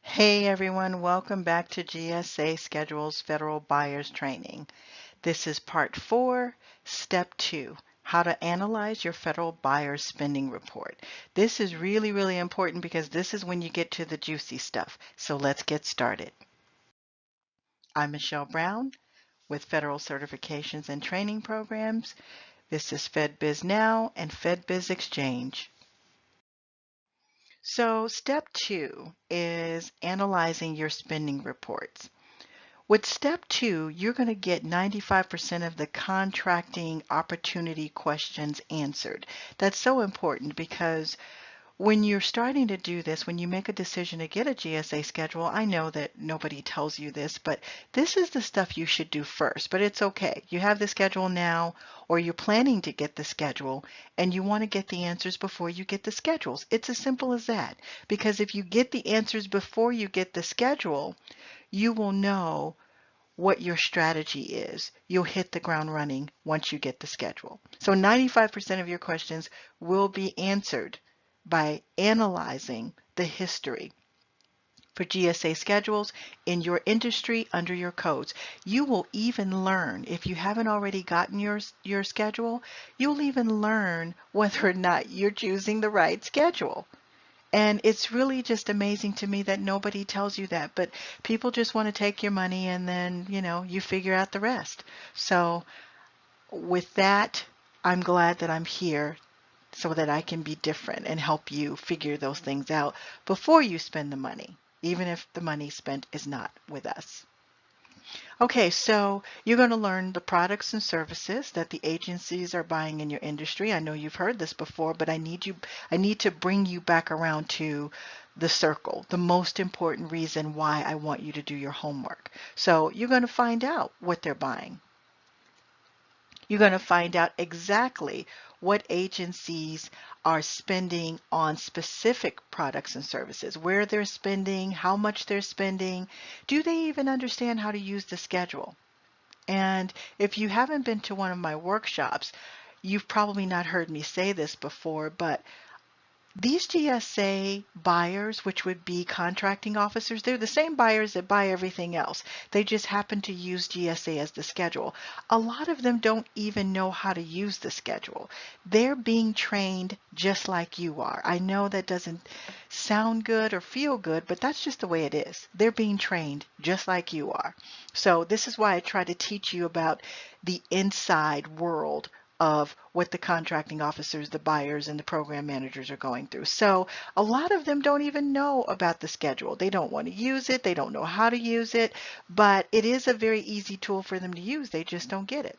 Hey everyone, welcome back to GSA Schedules Federal Buyers Training. This is part 4, step 2, how to analyze your federal buyer's spending report. This is really important because this is when you get to the juicy stuff. So let's get started. I'm Michelle Brown with Federal Certifications and Training Programs. This is FedBiz Now and FedBiz Exchange. So step 2 is analyzing your spending reports. With step 2, you're going to get 95% of the contracting opportunity questions answered. That's so important because when you're starting to do this, when you make a decision to get a GSA schedule, I know that nobody tells you this, but this is the stuff you should do first. But it's okay. You have the schedule now, or you're planning to get the schedule, and you want to get the answers before you get the schedules. It's as simple as that. Because if you get the answers before you get the schedule, you will know what your strategy is. You'll hit the ground running once you get the schedule. So 95% of your questions will be answered by analyzing the history for GSA schedules in your industry under your codes. You will even learn, if you haven't already gotten your schedule, you'll even learn whether or not you're choosing the right schedule. And it's really just amazing to me that nobody tells you that, but people just want to take your money and then, you figure out the rest. So with that, I'm glad that I'm here so that I can be different and help you figure those things out before you spend the money, even if the money spent is not with us. Okay, so you're going to learn the products and services that the agencies are buying in your industry. I know you've heard this before, but I need to bring you back around to the circle, the most important reason why I want you to do your homework. So you're going to find out what they're buying. You're going to find out exactly what agencies are spending on specific products and services, where they're spending, how much they're spending. Do they even understand how to use the schedule? And if you haven't been to one of my workshops, you've probably not heard me say this before, but these GSA buyers, which would be contracting officers, they're the same buyers that buy everything else. They just happen to use GSA as the schedule. A lot of them don't even know how to use the schedule. They're being trained just like you are. I know that doesn't sound good or feel good, but that's just the way it is. They're being trained just like you are. So this is why I try to teach you about the inside world of what the contracting officers, the buyers, and the program managers are going through. So a lot of them don't even know about the schedule. They don't want to use it. They don't know how to use it, but it is a very easy tool for them to use. They just don't get it.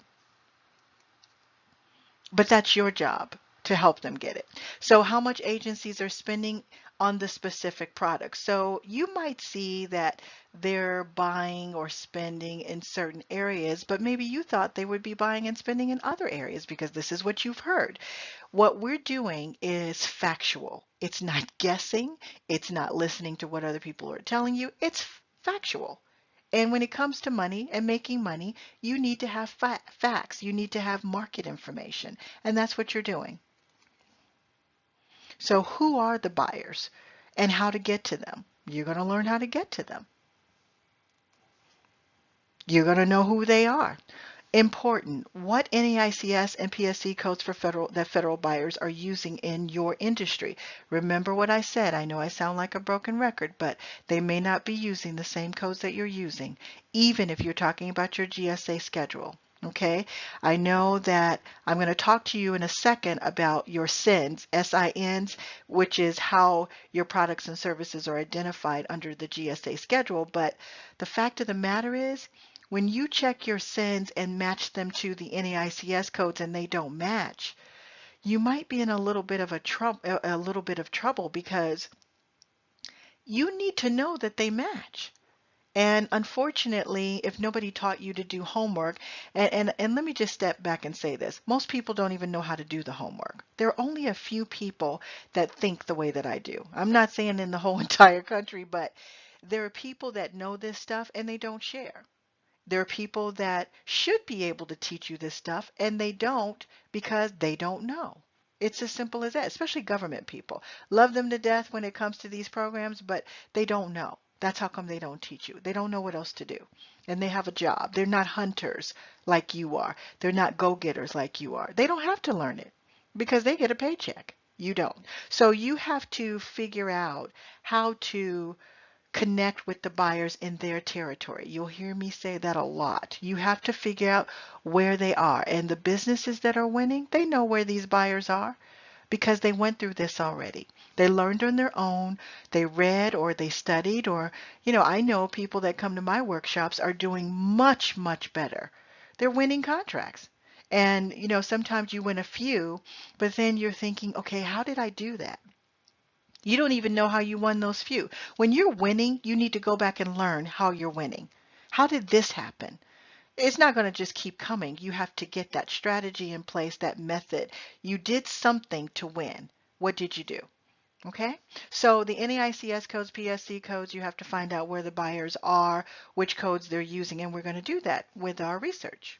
But that's your job to help them get it. So how much agencies are spending on the specific product. So you might see that they're buying or spending in certain areas, but maybe you thought they would be buying and spending in other areas because this is what you've heard. What we're doing is factual. It's not guessing. It's not listening to what other people are telling you. It's factual. And when it comes to money and making money, you need to have facts. You need to have market information. And that's what you're doing. So who are the buyers and how to get to them? You're going to learn how to get to them. You're going to know who they are. Important, what NAICS and PSC codes for federal buyers are using in your industry. Remember what I said. I know I sound like a broken record, but they may not be using the same codes that you're using, even if you're talking about your GSA schedule. Okay, I know that I'm going to talk to you in a second about your SINs, SINs, which is how your products and services are identified under the GSA schedule. But the fact of the matter is, when you check your SINs and match them to the NAICS codes and they don't match, you might be in a little bit of trouble because you need to know that they match. And unfortunately, if nobody taught you to do homework, and let me just step back and say this, most people don't even know how to do the homework. There are only a few people that think the way that I do. I'm not saying in the whole entire country, but there are people that know this stuff and they don't share. There are people that should be able to teach you this stuff and they don't because they don't know. It's as simple as that, especially government people. Love them to death when it comes to these programs, but they don't know. That's how come they don't teach you. They don't know what else to do. And they have a job. They're not hunters like you are. They're not go-getters like you are. They don't have to learn it because they get a paycheck. You don't. So you have to figure out how to connect with the buyers in their territory. You'll hear me say that a lot. You have to figure out where they are. And the businesses that are winning, they know where these buyers are because they went through this already. They learned on their own. They read or they studied or, I know people that come to my workshops are doing much, much better. They're winning contracts. And, sometimes you win a few, but then you're thinking, okay, how did I do that? You don't even know how you won those few. When you're winning, you need to go back and learn how you're winning. How did this happen? It's not going to just keep coming. You have to get that strategy in place, that method. You did something to win. What did you do? Okay, so the NAICS codes, PSC codes, you have to find out where the buyers are, which codes they're using, and we're going to do that with our research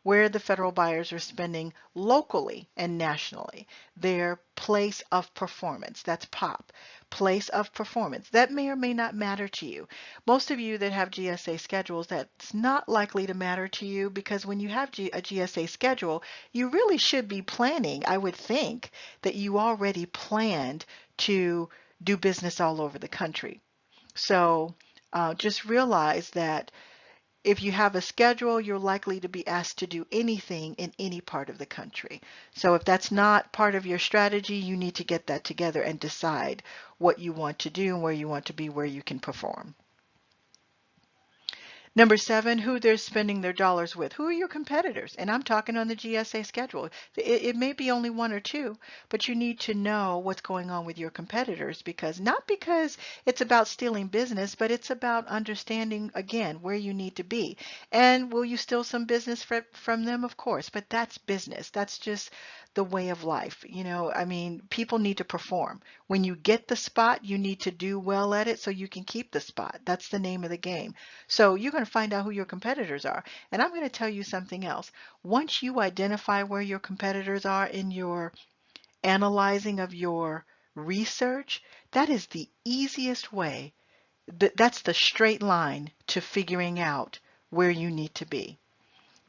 where the federal buyers are spending locally and nationally, their place of performance. That's POP, place of performance. That may or may not matter to you. Most of you that have GSA schedules, that's not likely to matter to you because when you have a GSA schedule, you really should be planning. I would think that you already planned to do business all over the country. So just realize that if you have a schedule, you're likely to be asked to do anything in any part of the country. So if that's not part of your strategy, you need to get that together and decide what you want to do and where you want to be, where you can perform. Number 7, who they're spending their dollars with. Who are your competitors? And I'm talking on the GSA schedule. It may be only one or two, but you need to know what's going on with your competitors not because it's about stealing business, but it's about understanding, again, where you need to be. And will you steal some business from them? Of course, but that's business. That's just the way of life. People need to perform. When you get the spot, you need to do well at it so you can keep the spot. That's the name of the game. So you're going to find out who your competitors are. And I'm going to tell you something else. Once you identify where your competitors are in your analyzing of your research, that is the easiest way. That's the straight line to figuring out where you need to be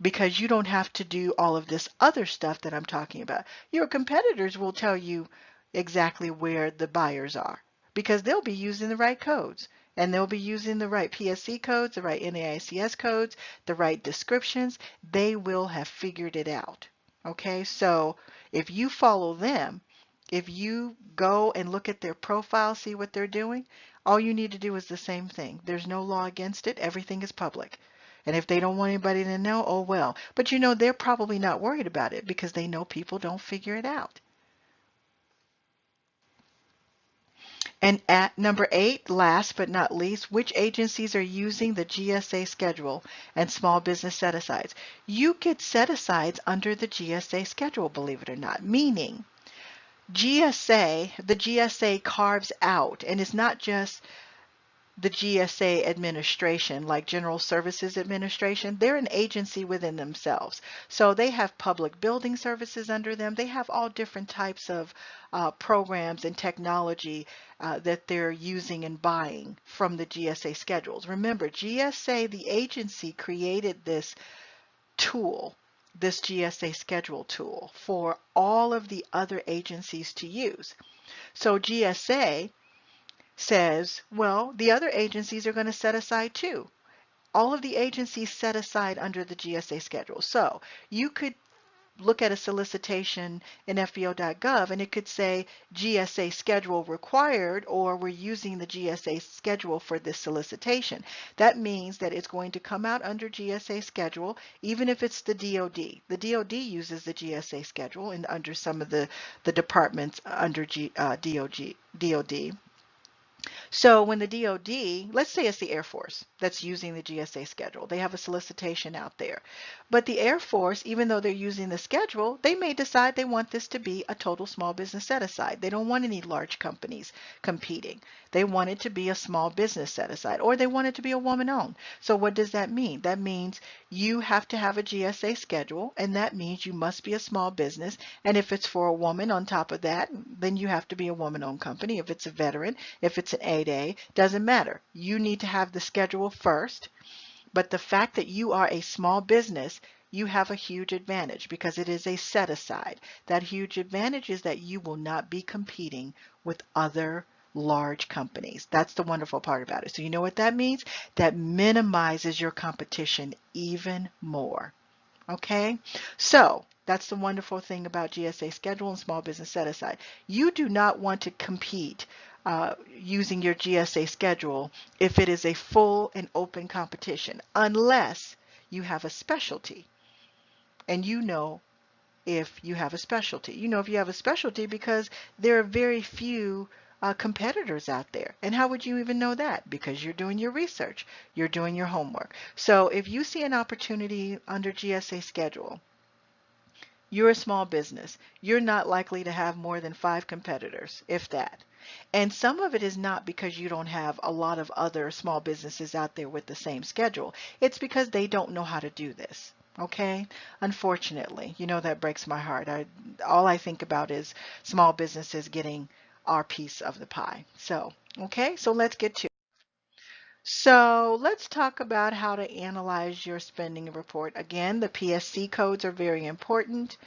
because you don't have to do all of this other stuff that I'm talking about. Your competitors will tell you exactly where the buyers are because they'll be using the right codes and they'll be using the right PSC codes, the right NAICS codes, the right descriptions. They will have figured it out. Okay, so if you follow them, if you go and look at their profile, see what they're doing, all you need to do is the same thing. There's no law against it. Everything is public. And if they don't want anybody to know, oh well. But they're probably not worried about it because they know people don't figure it out. And at number 8, last but not least, which agencies are using the GSA schedule and small business set-asides? You get set-asides under the GSA schedule, believe it or not, meaning the GSA carves out, and it's not just the GSA administration, like General Services Administration. They're an agency within themselves. So they have public building services under them. They have all different types of programs and technology that they're using and buying from the GSA schedules. Remember, GSA, the agency, created this tool, this GSA schedule tool, for all of the other agencies to use. So GSA says, well, the other agencies are going to set aside too. All of the agencies set aside under the GSA schedule. So you could look at a solicitation in FBO.gov and it could say GSA schedule required, or we're using the GSA schedule for this solicitation. That means that it's going to come out under GSA schedule, even if it's the DOD. The DOD uses the GSA schedule and under some of the departments under DOD. So when the DoD, let's say it's the Air Force that's using the GSA schedule, they have a solicitation out there. But the Air Force, even though they're using the schedule, they may decide they want this to be a total small business set aside. They don't want any large companies competing. They want it to be a small business set aside, or they want it to be a woman owned. So what does that mean? That means you have to have a GSA schedule, and that means you must be a small business. And if it's for a woman on top of that, then you have to be a woman owned company. If it's a veteran, if it's an 8A, doesn't matter. You need to have the schedule first. But the fact that you are a small business, you have a huge advantage because it is a set aside. That huge advantage is that you will not be competing with other large companies. That's the wonderful part about it. So you know what that means? That minimizes your competition even more. Okay, so that's the wonderful thing about GSA schedule and small business set aside. You do not want to compete using your GSA schedule if it is a full and open competition, unless you have a specialty. And you know if you have a specialty. You know if you have a specialty because there are very few competitors out there. And how would you even know that? Because you're doing your research, you're doing your homework. So if you see an opportunity under GSA schedule, you're a small business. You're not likely to have more than 5 competitors, if that. And some of it is not because you don't have a lot of other small businesses out there with the same schedule. It's because they don't know how to do this. Okay? Unfortunately, you know that breaks my heart. All I think about is small businesses getting our piece of the pie. So, okay, so let's get to so let's talk about how to analyze your spending report. Again, the PSC codes are very important,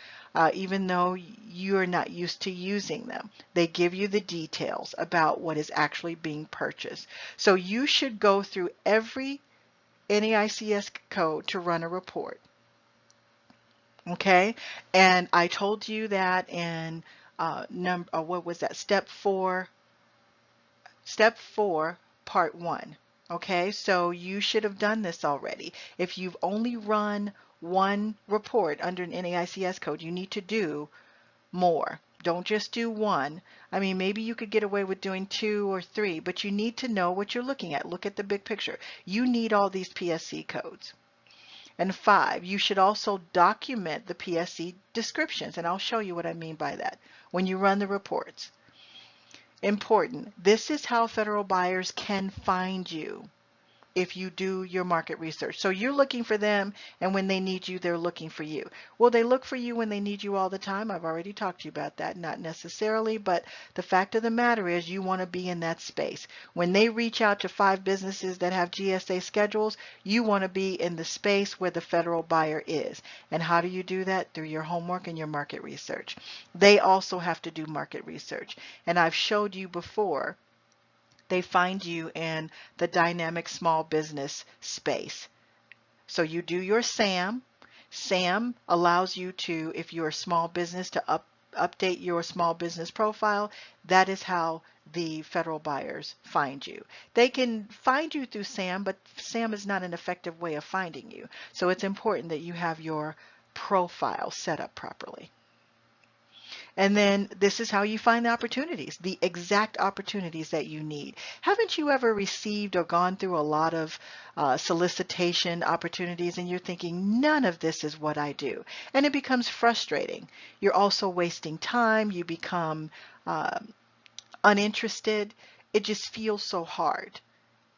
even though you're not used to using them. They give you the details about what is actually being purchased. So you should go through every NAICS code to run a report. Okay, and I told you that in what was that? Step 4, part 1. Okay, so you should have done this already. If you've only run one report under an NAICS code, you need to do more. Don't just do one. I mean, maybe you could get away with doing 2 or 3, but you need to know what you're looking at. Look at the big picture. You need all these PSC codes. And 5, you should also document the PSC descriptions, and I'll show you what I mean by that when you run the reports. Important. This is how federal buyers can find you if you do your market research. So you're looking for them, and when they need you, they're looking for you. Will they look for you when they need you all the time? I've already talked to you about that. Not necessarily, but the fact of the matter is you want to be in that space. When they reach out to 5 businesses that have GSA schedules, you want to be in the space where the federal buyer is. And how do you do that? Through your homework and your market research. They also have to do market research. And I've showed you before, they find you in the dynamic small business space. So you do your SAM. SAM allows you to, if you're a small business, to update your small business profile. That is how the federal buyers find you. They can find you through SAM, but SAM is not an effective way of finding you. So it's important that you have your profile set up properly. And then this is how you find the opportunities, the exact opportunities that you need. Haven't you ever received or gone through a lot of solicitation opportunities and you're thinking, none of this is what I do? And it becomes frustrating. You're also wasting time. You become uninterested. It just feels so hard.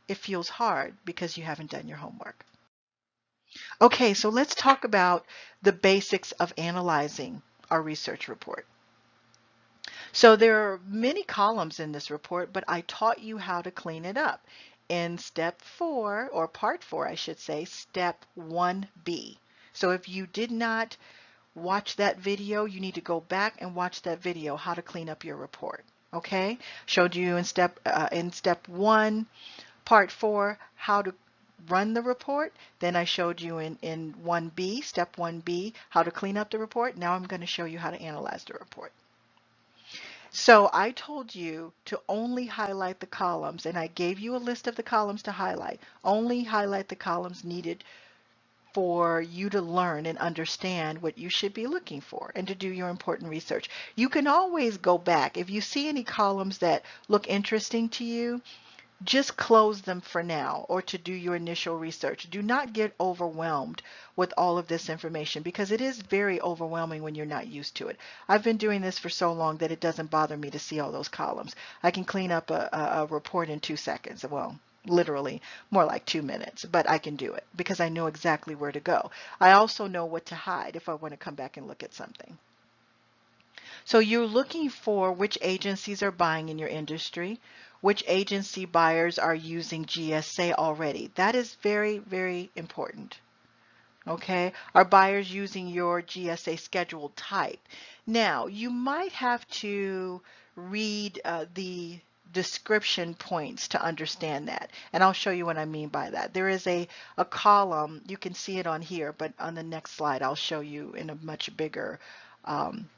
It feels hard because you haven't done your homework. Okay, so let's talk about the basics of analyzing our research report. So there are many columns in this report, but I taught you how to clean it up. In step 4, or part 4, I should say, step 1B. So if you did not watch that video, you need to go back and watch that video, how to clean up your report. Okay? Showed you in step 1, part 4, how to run the report. Then I showed you in 1B, step 1B, how to clean up the report. Now I'm going to show you how to analyze the report. So I told you to only highlight the columns, and I gave you a list of the columns to highlight. Only highlight the columns needed for you to learn and understand what you should be looking for and to do your important research. You can always go back. If you see any columns that look interesting to you, just close them for now, or to do your initial research. Do not get overwhelmed with all of this information, because it is very overwhelming when you're not used to it. I've been doing this for so long that it doesn't bother me to see all those columns. I can clean up a report in 2 seconds. Well, literally more like 2 minutes, but I can do it because I know exactly where to go. I also know what to hide if I want to come back and look at something. So you're looking for which agencies are buying in your industry, which agency buyers are using GSA already. That is very, very important. Okay, are buyers using your GSA schedule type? Now, you might have to read the description points to understand that. And I'll show you what I mean by that. There is a column, you can see it on here, but on the next slide, I'll show you in a much bigger um,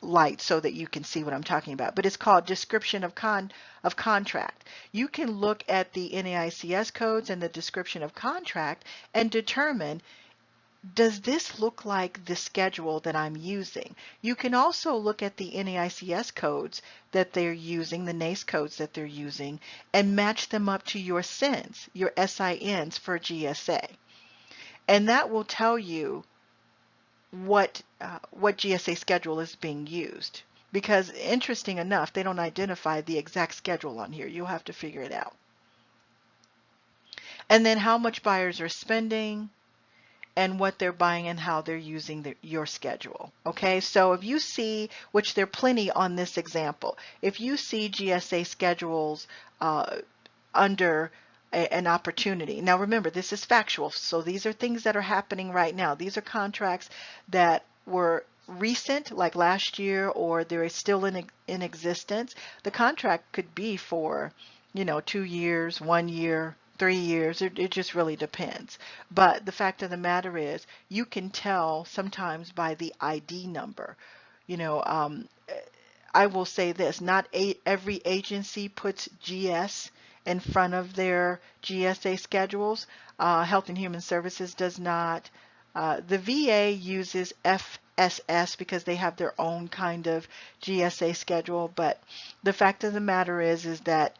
light so that you can see what I'm talking about. But it's called description of contract. You can look at the NAICS codes and the description of contract and determine, does this look like the schedule that I'm using? You can also look at the NAICS codes that they're using, the NAICE codes that they're using, and match them up to your SINs, your SINs for GSA. And that will tell you what GSA schedule is being used. Because interesting enough, they don't identify the exact schedule on here. You'll have to figure it out. And then how much buyers are spending, and what they're buying and how they're using your schedule. Okay, so if you see, which there are plenty on this example, if you see GSA schedules under an opportunity. Now remember, this is factual, so these are things that are happening right now. These are contracts that were recent, like last year, or they're still in existence. The contract could be for, 2 years, 1 year, 3 years. It just really depends. But the fact of the matter is, you can tell sometimes by the ID number. You know, I will say this, not every agency puts GS in front of their GSA schedules. Health and Human Services does not. The VA uses FSS because they have their own kind of GSA schedule, but the fact of the matter is that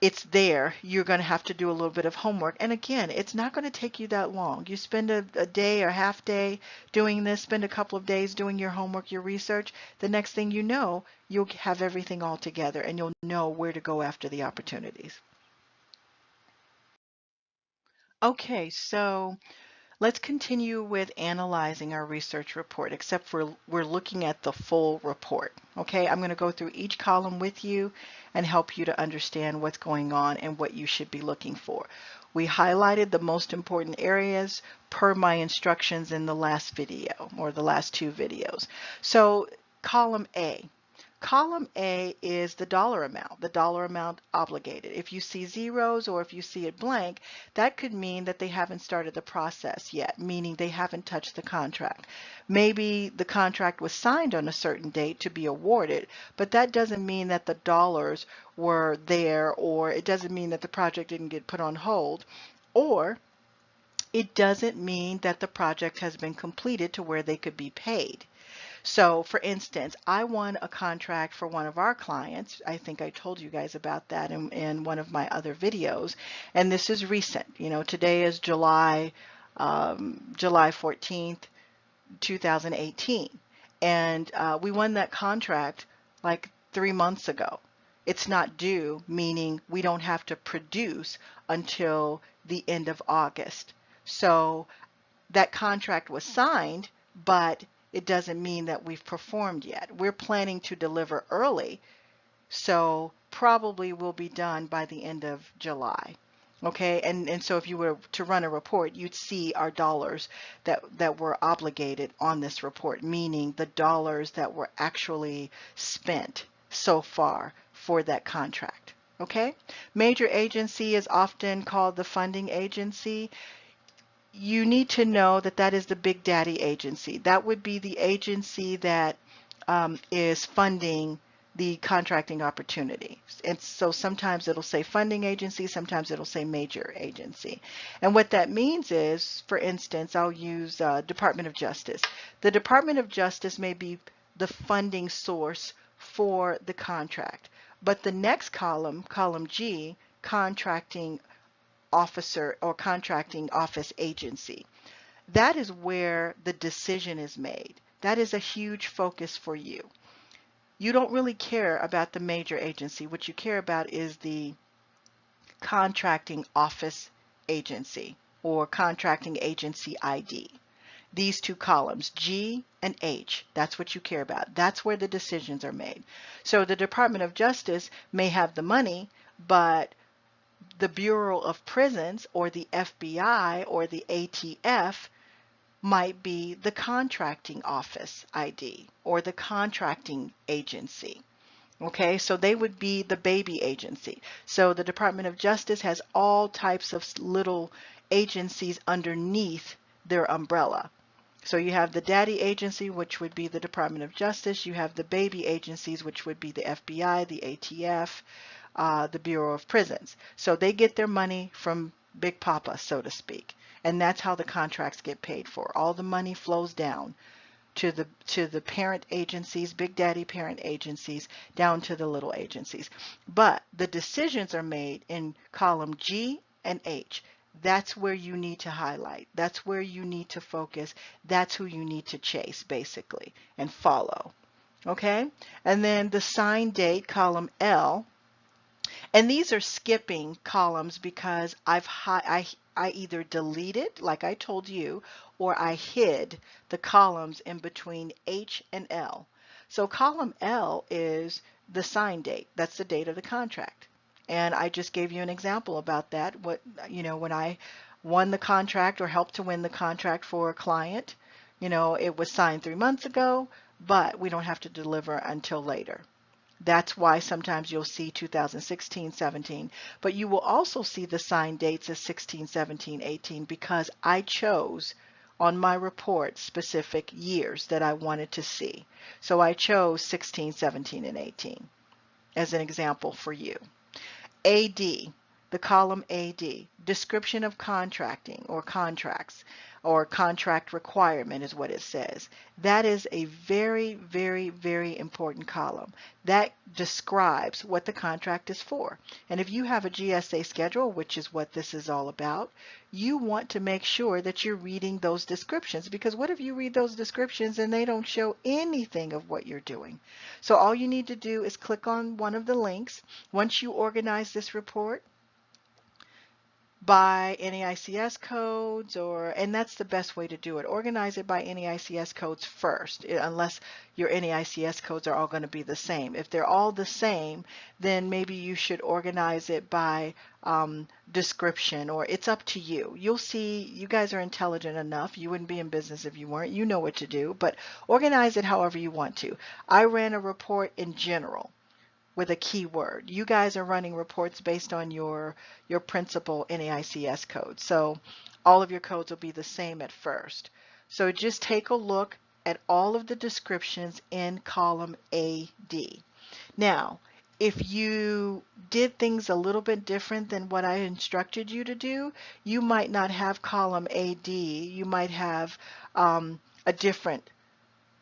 it's there. You're going to have to do a little bit of homework. And again, it's not going to take you that long. You spend a day or half day doing this, spend a couple of days doing your homework, your research. The next thing you know, you'll have everything all together and you'll know where to go after the opportunities. Okay, so let's continue with analyzing our research report, except for we're looking at the full report. Okay, I'm going to go through each column with you and help you to understand what's going on and what you should be looking for. We highlighted the most important areas per my instructions in the last video, or the last two videos. So column A. Column A is the dollar amount obligated. If you see zeros or if you see it blank, that could mean that they haven't started the process yet, meaning they haven't touched the contract. Maybe the contract was signed on a certain date to be awarded, but that doesn't mean that the dollars were there, or it doesn't mean that the project didn't get put on hold, or it doesn't mean that the project has been completed to where they could be paid. So for instance, I won a contract for one of our clients. I think I told you guys about that in one of my other videos. And this is recent. Today is July 14th, 2018. And we won that contract like 3 months ago. It's not due, meaning we don't have to produce until the end of August. So that contract was signed, but it doesn't mean that we've performed yet. We're planning to deliver early, so probably will be done by the end of July. Okay, and so if you were to run a report, you'd see our dollars that were obligated on this report, meaning the dollars that were actually spent so far for that contract. Okay, major agency is often called the funding agency. You need to know that that is the big daddy agency. That would be the agency that is funding the contracting opportunity. And so sometimes it'll say funding agency, sometimes it'll say major agency. And what that means is, for instance, I'll use Department of Justice. The Department of Justice may be the funding source for the contract. But the next column, column G, contracting officer or contracting office agency. That is where the decision is made. That is a huge focus for you. You don't really care about the major agency. What you care about is the contracting office agency or contracting agency ID. These two columns, G and H, that's what you care about. That's where the decisions are made. So the Department of Justice may have the money, but the Bureau of Prisons or the FBI or the ATF might be the contracting office ID or the contracting agency. Okay, so they would be the baby agency. So the Department of Justice has all types of little agencies underneath their umbrella. So you have the daddy agency, which would be the Department of Justice. You have the baby agencies, which would be the FBI, the ATF, the Bureau of Prisons. So they get their money from Big Papa, so to speak. And that's how the contracts get paid for. All the money flows down to the parent agencies, Big Daddy parent agencies, down to the little agencies. But the decisions are made in column G and H. That's where you need to highlight. That's where you need to focus. That's who you need to chase, basically, and follow. Okay? And then the sign date, column L. And these are skipping columns because I either deleted, like I told you, or I hid the columns in between H and L. So column L is the sign date. That's the date of the contract. And I just gave you an example about that. When I won the contract or helped to win the contract for a client, it was signed 3 months ago, but we don't have to deliver until later. That's why sometimes you'll see 2016, 17, but you will also see the sign dates as 16, 17, 18 because I chose on my report specific years that I wanted to see. So I chose 16, 17, and 18 as an example for you. AD, the column AD, description of contracting or contracts or contract requirement is what it says. That is a very, very, very important column. That describes what the contract is for. And if you have a GSA schedule, which is what this is all about, you want to make sure that you're reading those descriptions, because what if you read those descriptions and they don't show anything of what you're doing? So all you need to do is click on one of the links. Once you organize this report by NAICS codes, and that's the best way to do it. Organize it by NAICS codes first, unless your NAICS codes are all going to be the same. If they're all the same, then maybe you should organize it by description, or it's up to you. You'll see, you guys are intelligent enough. You wouldn't be in business if you weren't. You know what to do, but organize it however you want to. I ran a report in general with a keyword. You guys are running reports based on your principal NAICS code. So all of your codes will be the same at first. So just take a look at all of the descriptions in column AD. Now, if you did things a little bit different than what I instructed you to do, you might not have column AD. You might have a different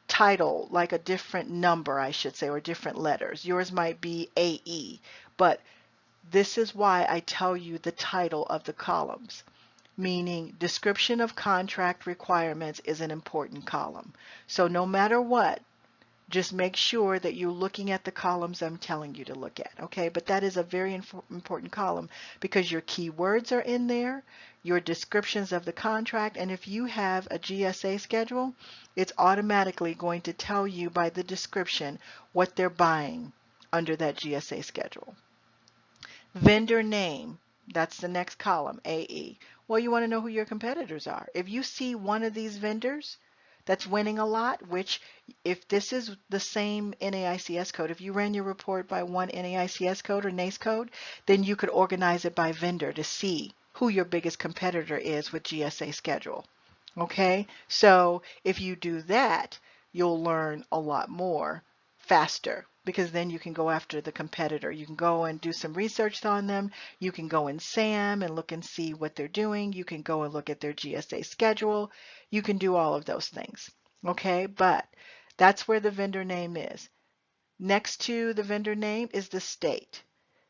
title, like a different number, I should say, or different letters. Yours might be AE, but this is why I tell you the title of the columns, meaning description of contract requirements is an important column. So no matter what, just make sure that you're looking at the columns I'm telling you to look at, okay? But that is a very important column because your keywords are in there, your descriptions of the contract, and if you have a GSA schedule, it's automatically going to tell you by the description what they're buying under that GSA schedule. Vendor name, that's the next column, AE. Well, you want to know who your competitors are. If you see one of these vendors that's winning a lot, which if this is the same NAICS code, if you ran your report by one NAICS code or NAICS code, then you could organize it by vendor to see who your biggest competitor is with GSA schedule. Okay, so if you do that, you'll learn a lot more faster, because then you can go after the competitor. You can go and do some research on them. You can go in SAM and look and see what they're doing. You can go and look at their GSA schedule. You can do all of those things. Okay, but that's where the vendor name is. Next to the vendor name is the state.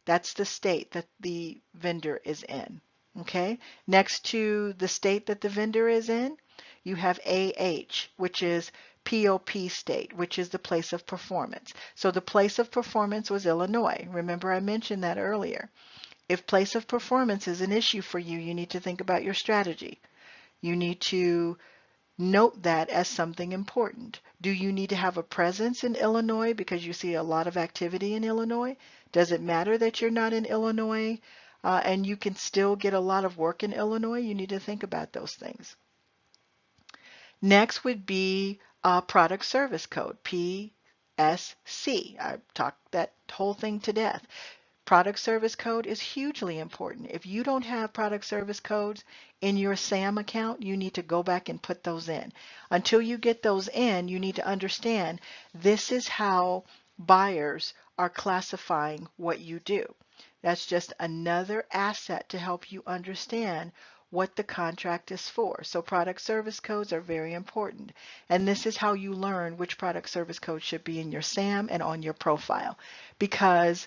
That's the state that the vendor is in. Okay. Next to the state that the vendor is in, you have AH, which is POP state, which is the place of performance. So the place of performance was Illinois. Remember, I mentioned that earlier. If place of performance is an issue for you, you need to think about your strategy. You need to note that as something important. Do you need to have a presence in Illinois because you see a lot of activity in Illinois? Does it matter that you're not in Illinois and you can still get a lot of work in Illinois? You need to think about those things. Next would be product service code, PSC. I talked that whole thing to death. Product service code is hugely important. If you don't have product service codes in your SAM account, you need to go back and put those in. Until you get those in, you need to understand this is how buyers are classifying what you do. That's just another asset to help you understand what the contract is for. So product service codes are very important. And this is how you learn which product service code should be in your SAM and on your profile. Because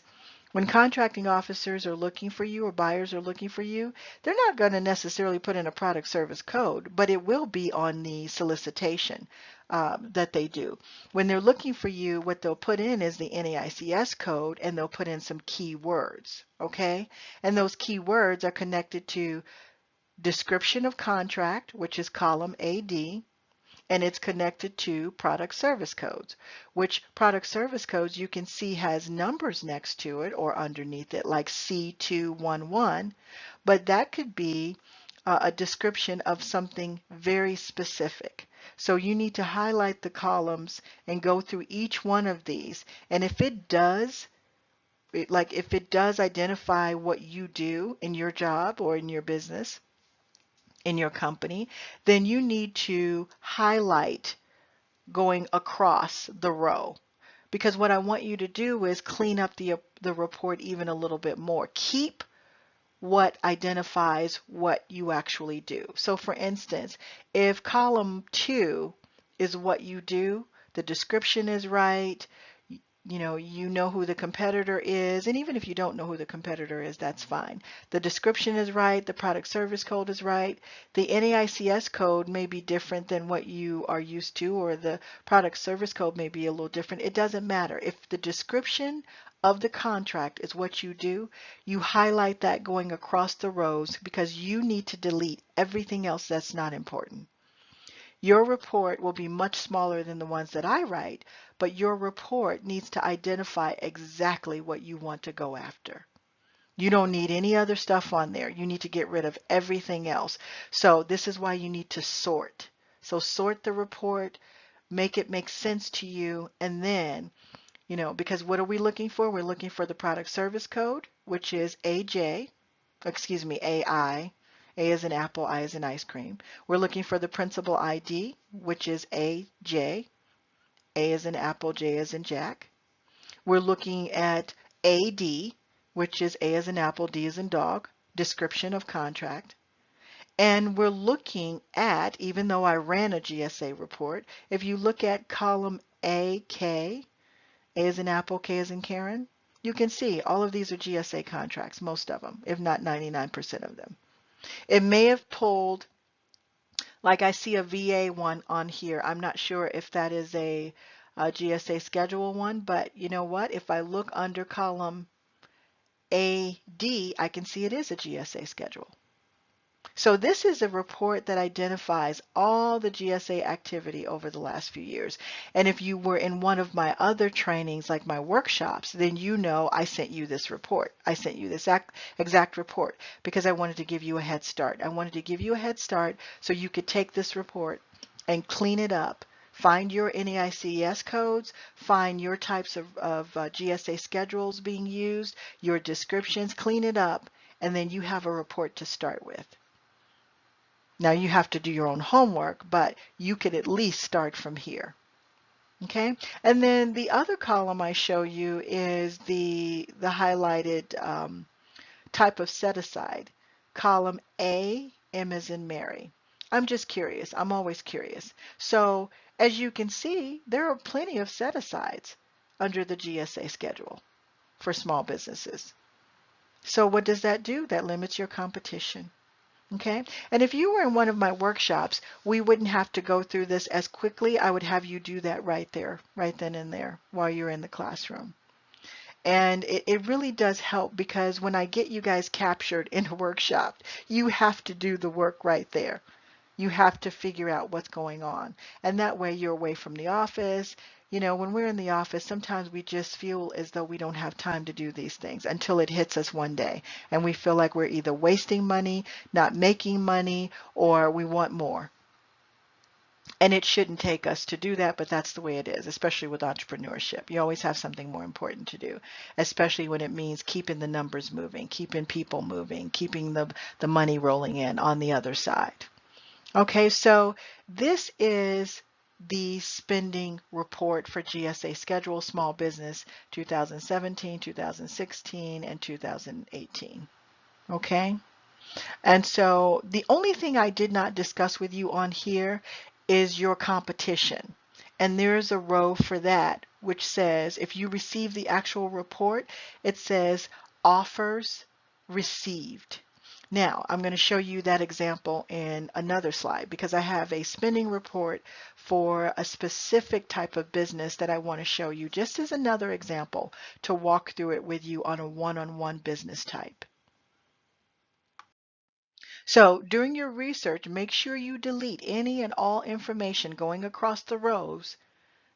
when contracting officers are looking for you or buyers are looking for you, they're not going to necessarily put in a product service code, but it will be on the solicitation that they do. When they're looking for you, what they'll put in is the NAICS code, and they'll put in some keywords, okay? And those keywords are connected to description of contract, which is column AD, and it's connected to product service codes, which product service codes you can see has numbers next to it or underneath it, like C211, but that could be a description of something very specific. So you need to highlight the columns and go through each one of these, and if it does identify what you do in your job or in your business, in your company, then you need to highlight going across the row. Because what I want you to do is clean up the report even a little bit more. Keep what identifies what you actually do. So for instance, if column 2 is what you do, the description is right, you know who the competitor is, and even if you don't know who the competitor is, that's fine. The description is right, the product service code is right, the NAICS code may be different than what you are used to, or the product service code may be a little different. It doesn't matter. If the description of the contract is what you do, you highlight that going across the rows because you need to delete everything else that's not important. Your report will be much smaller than the ones that I write, but your report needs to identify exactly what you want to go after. You don't need any other stuff on there. You need to get rid of everything else. So this is why you need to sort. So sort the report, make it make sense to you, and then, because what are we looking for? We're looking for the product service code, which is AI. A is in apple, I is in ice cream. We're looking for the principal ID, which is AJ. A is in apple, J is in Jack. We're looking at AD, which is A is in apple, D is in dog, description of contract. And we're looking at, even though I ran a GSA report, if you look at column AK, A is in apple, K is in Karen, you can see all of these are GSA contracts, most of them, if not 99% of them. It may have pulled, like I see a VA one on here. I'm not sure if that is a GSA schedule one, but you know what? If I look under column AD, I can see it is a GSA schedule. So this is a report that identifies all the GSA activity over the last few years. And if you were in one of my other trainings, like my workshops, then you know I sent you this report. I sent you this exact report because I wanted to give you a head start. I wanted to give you a head start so you could take this report and clean it up. Find your NAICS codes, find your types of GSA schedules being used, your descriptions, clean it up, and then you have a report to start with. Now you have to do your own homework, but you could at least start from here. Okay, and then the other column I show you is the highlighted type of set aside. Column A, M as in Mary. I'm just curious. I'm always curious. So as you can see, there are plenty of set asides under the GSA schedule for small businesses. So what does that do? That limits your competition. Okay. And if you were in one of my workshops, we wouldn't have to go through this as quickly. I would have you do that right there, right then and there while you're in the classroom. And it really does help because when I get you guys captured in a workshop, you have to do the work right there. You have to figure out what's going on. And that way you're away from the office. You know, when we're in the office, sometimes we just feel as though we don't have time to do these things until it hits us one day. And we feel like we're either wasting money, not making money, or we want more. And it shouldn't take us to do that, but that's the way it is, especially with entrepreneurship. You always have something more important to do, especially when it means keeping the numbers moving, keeping people moving, keeping the money rolling in on the other side. Okay, so this is the spending report for GSA Schedule Small Business 2017, 2016, and 2018. Okay, and so the only thing I did not discuss with you on here is your competition. And there's a row for that, which says if you receive the actual report, it says offers received. Now, I'm going to show you that example in another slide because I have a spending report for a specific type of business that I want to show you just as another example to walk through it with you on a one-on-one business type. So during your research, make sure you delete any and all information going across the rows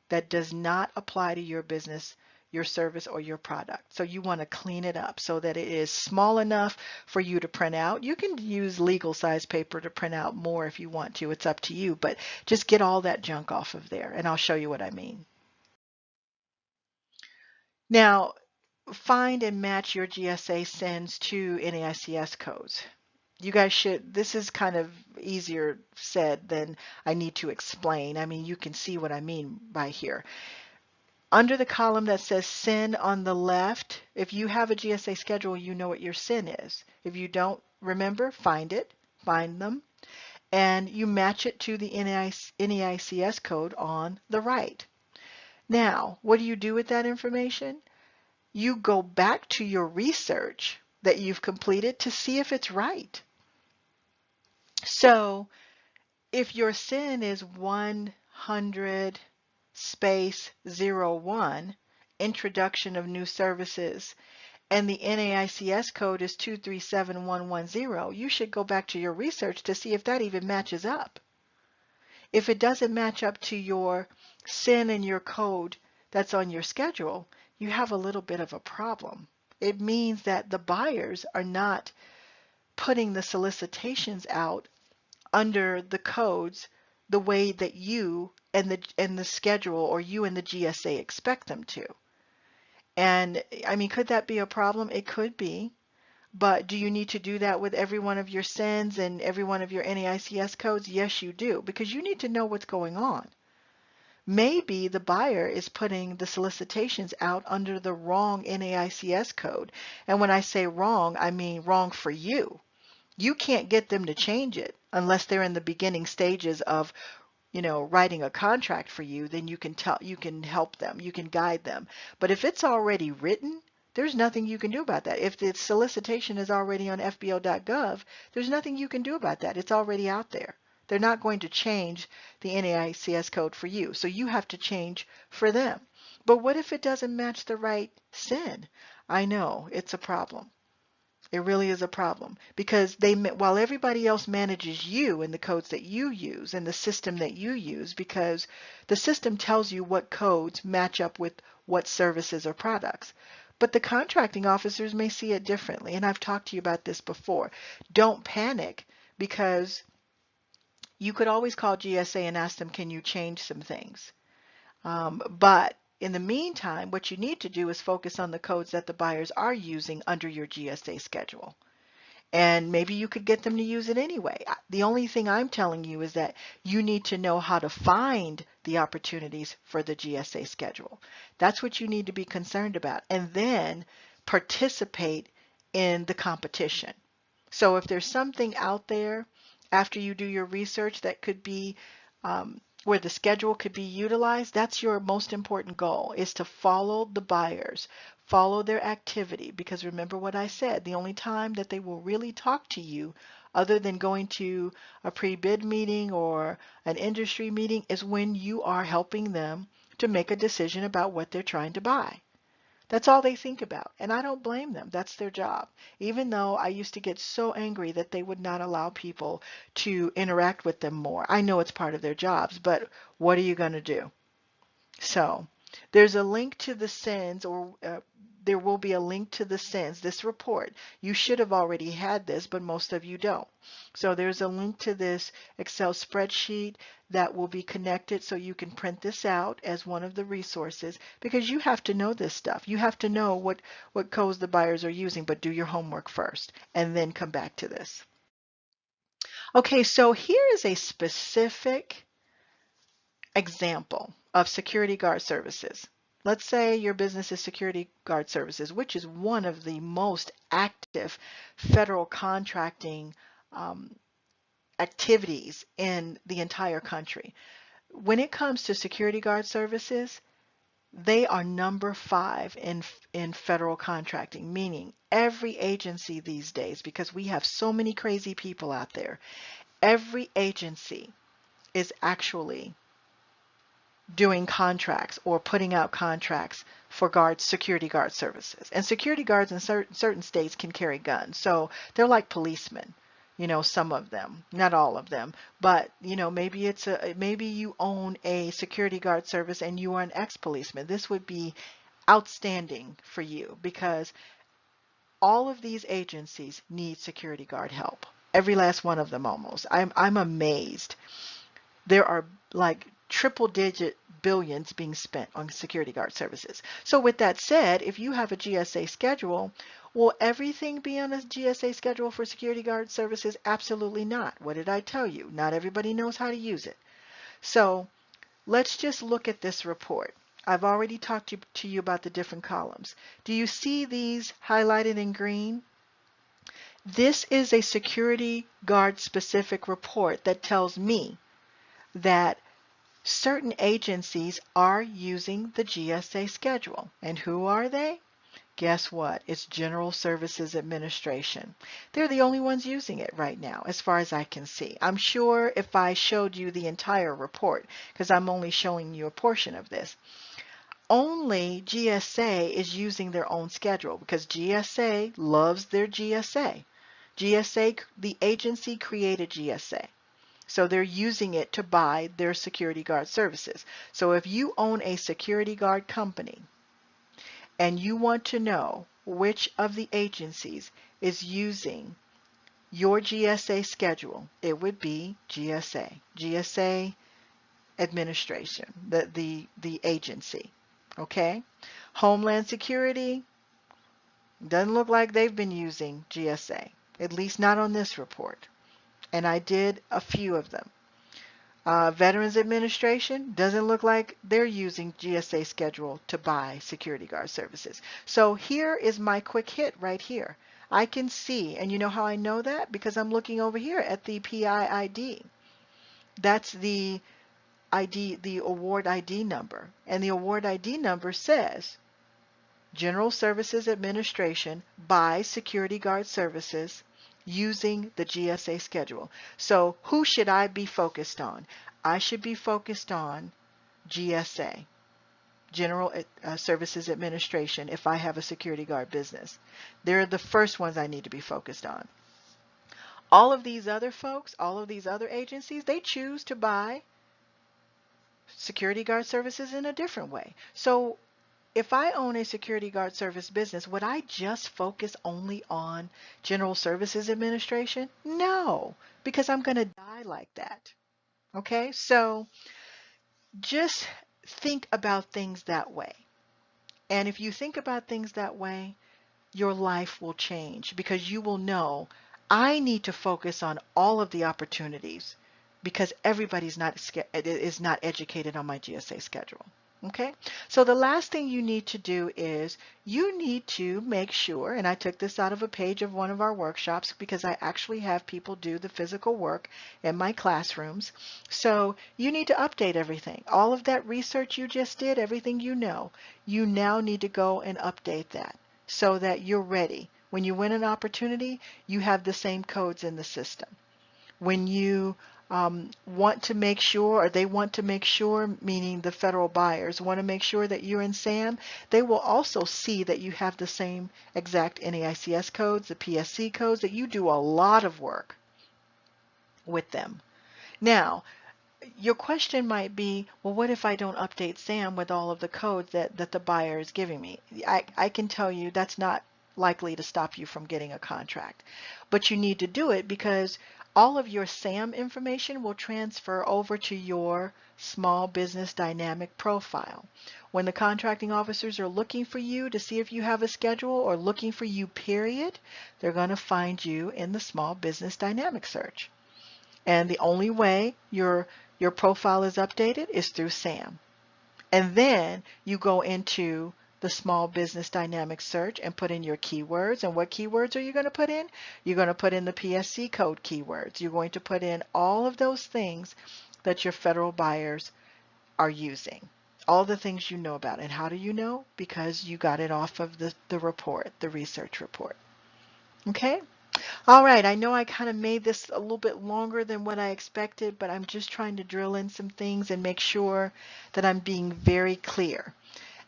that does not apply to your business, your service, or your product. So you want to clean it up so that it is small enough for you to print out. You can use legal size paper to print out more if you want to. It's up to you, but just get all that junk off of there and I'll show you what I mean. Now, find and match your GSA sends to NAICS codes. You guys should, this is kind of easier said than I need to explain. I mean, you can see what I mean by here. Under the column that says SIN on the left, if you have a GSA schedule, you know what your SIN is. If you don't remember, find it, find them, and you match it to the NAICS code on the right. Now, what do you do with that information? You go back to your research that you've completed to see if it's right. So if your SIN is 100 space 01, introduction of new services, and the NAICS code is 237110, you should go back to your research to see if that even matches up. If it doesn't match up to your SIN and your code that's on your schedule, you have a little bit of a problem. It means that the buyers are not putting the solicitations out under the codes the way that you and the schedule or you and the GSA expect them to. And I mean, could that be a problem? It could be. But do you need to do that with every one of your SINs and every one of your NAICS codes? Yes, you do, because you need to know what's going on. Maybe the buyer is putting the solicitations out under the wrong NAICS code. And when I say wrong, I mean wrong for you. You can't get them to change it unless they're in the beginning stages of, writing a contract for you. Then you can help them, you can guide them. But if it's already written, there's nothing you can do about that. If the solicitation is already on FBO.gov, there's nothing you can do about that. It's already out there. They're not going to change the NAICS code for you, so you have to change for them. But what if it doesn't match the right SIN? I know it's a problem. It really is a problem because while everybody else manages you and the codes that you use and the system that you use, because the system tells you what codes match up with what services or products. But the contracting officers may see it differently, and I've talked to you about this before. Don't panic because you could always call GSA and ask them, can you change some things? But in the meantime, what you need to do is focus on the codes that the buyers are using under your GSA schedule. And maybe you could get them to use it anyway. The only thing I'm telling you is that you need to know how to find the opportunities for the GSA schedule. That's what you need to be concerned about. And then participate in the competition. So if there's something out there after you do your research that could be where the schedule could be utilized, that's your most important goal, is to follow the buyers, follow their activity. Because remember what I said, the only time that they will really talk to you other than going to a pre-bid meeting or an industry meeting is when you are helping them to make a decision about what they're trying to buy. That's all they think about. And I don't blame them. That's their job. Even though I used to get so angry that they would not allow people to interact with them more. I know it's part of their jobs, but what are you going to do? So there's a link to the SINs, or there will be a link to the SINs, this report. You should have already had this, but most of you don't. So there's a link to this Excel spreadsheet that will be connected so you can print this out as one of the resources, because you have to know this stuff. You have to know what codes the buyers are using, but do your homework first and then come back to this. Okay, so here is a specific example of security guard services. Let's say your business is security guard services, which is one of the most active federal contracting um, activities in the entire country. When it comes to security guard services, they are number 5 in federal contracting, meaning every agency these days, because we have so many crazy people out there, every agency is actually doing contracts or putting out contracts for guards, security guard services. And security guards in certain states can carry guns. So they're like policemen, some of them, not all of them, but maybe you own a security guard service and you are an ex-policeman. This would be outstanding for you because all of these agencies need security guard help. Every last one of them almost. I'm amazed. There are like triple digit billions being spent on security guard services. So with that said, if you have a GSA schedule, will everything be on a GSA schedule for security guard services? Absolutely not. What did I tell you? Not everybody knows how to use it. So let's just look at this report. I've already talked to you about the different columns. Do you see these highlighted in green? This is a security guard specific report that tells me that certain agencies are using the GSA schedule. And who are they? Guess what? It's General Services Administration. They're the only ones using it right now, as far as I can see. I'm sure if I showed you the entire report, because I'm only showing you a portion of this, only GSA is using their own schedule because GSA loves their GSA. GSA, the agency created GSA. So they're using it to buy their security guard services. So if you own a security guard company and you want to know which of the agencies is using your GSA schedule, it would be GSA, GSA Administration, the agency. Okay? Homeland Security doesn't look like they've been using GSA, at least not on this report. And I did a few of them. Veterans Administration doesn't look like they're using GSA schedule to buy security guard services. So here is my quick hit right here. I can see, and you know how I know that? Because I'm looking over here at the PI ID. That's the ID, the award ID number. And the award ID number says General Services Administration buys security guard services using the GSA schedule. So who should I be focused on? I should be focused on GSA, General Services Administration, if I have a security guard business. They're the first ones I need to be focused on. All of these other folks, all of these other agencies, they choose to buy security guard services in a different way. So if I own a security guard service business, would I just focus only on General Services Administration? No, because I'm going to die like that. Okay, so just think about things that way. And if you think about things that way, your life will change because you will know I need to focus on all of the opportunities because everybody's not is not educated on my GSA schedule. Okay, so the last thing you need to do is you need to make sure, and I took this out of a page of one of our workshops because I actually have people do the physical work in my classrooms. So you need to update everything. All of that research you just did, everything you now need to go and update that so that you're ready. When you win an opportunity, you have the same codes in the system. When you want to make sure, or they want to make sure, meaning the federal buyers want to make sure that you're in SAM, they will also see that you have the same exact NAICS codes, the PSC codes, that you do a lot of work with them. Now, your question might be, well, what if I don't update SAM with all of the codes that the buyer is giving me? I can tell you that's not likely to stop you from getting a contract. But you need to do it because all of your SAM information will transfer over to your small business dynamic profile. When the contracting officers are looking for you to see if you have a schedule or looking for you, period, they're going to find you in the small business dynamic search. And the only way your profile is updated is through SAM. And then you go into the small business dynamic search and put in your keywords. And what keywords are you going to put in? You're going to put in the PSC code keywords. You're going to put in all of those things that your federal buyers are using. All the things you know about. And how do you know? Because you got it off of the report, the research report. Okay? All right, I know I kind of made this a little bit longer than what I expected, but I'm just trying to drill in some things and make sure that I'm being very clear.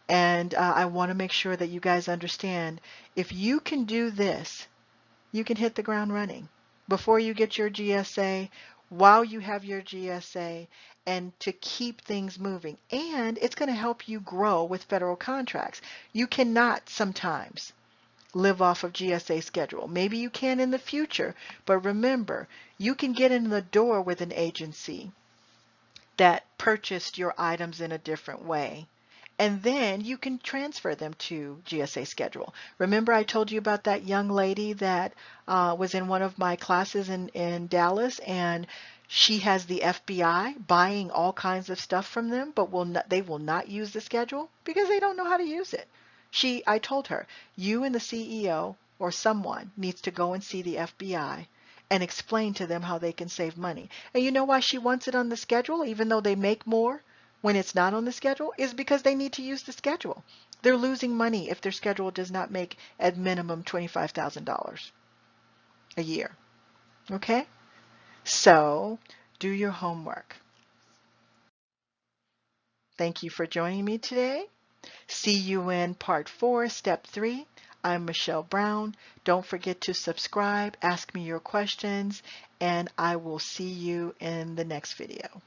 And I want to make sure that you guys understand, if you can do this, you can hit the ground running before you get your GSA, while you have your GSA, and to keep things moving. And it's going to help you grow with federal contracts. You cannot sometimes live off of GSA schedule. Maybe you can in the future, but remember, you can get in the door with an agency that purchased your items in a different way, and then you can transfer them to GSA schedule. Remember I told you about that young lady that was in one of my classes in Dallas, and she has the FBI buying all kinds of stuff from them, but they will not use the schedule because they don't know how to use it. I told her, you and the CEO or someone needs to go and see the FBI and explain to them how they can save money. And you know why she wants it on the schedule, even though they make more when it's not on the schedule, is because they need to use the schedule. They're losing money if their schedule does not make at minimum $25,000 a year. Okay? So do your homework. Thank you for joining me today. See you in part 4, step 3. I'm Michelle Brown. Don't forget to subscribe, ask me your questions, and I will see you in the next video.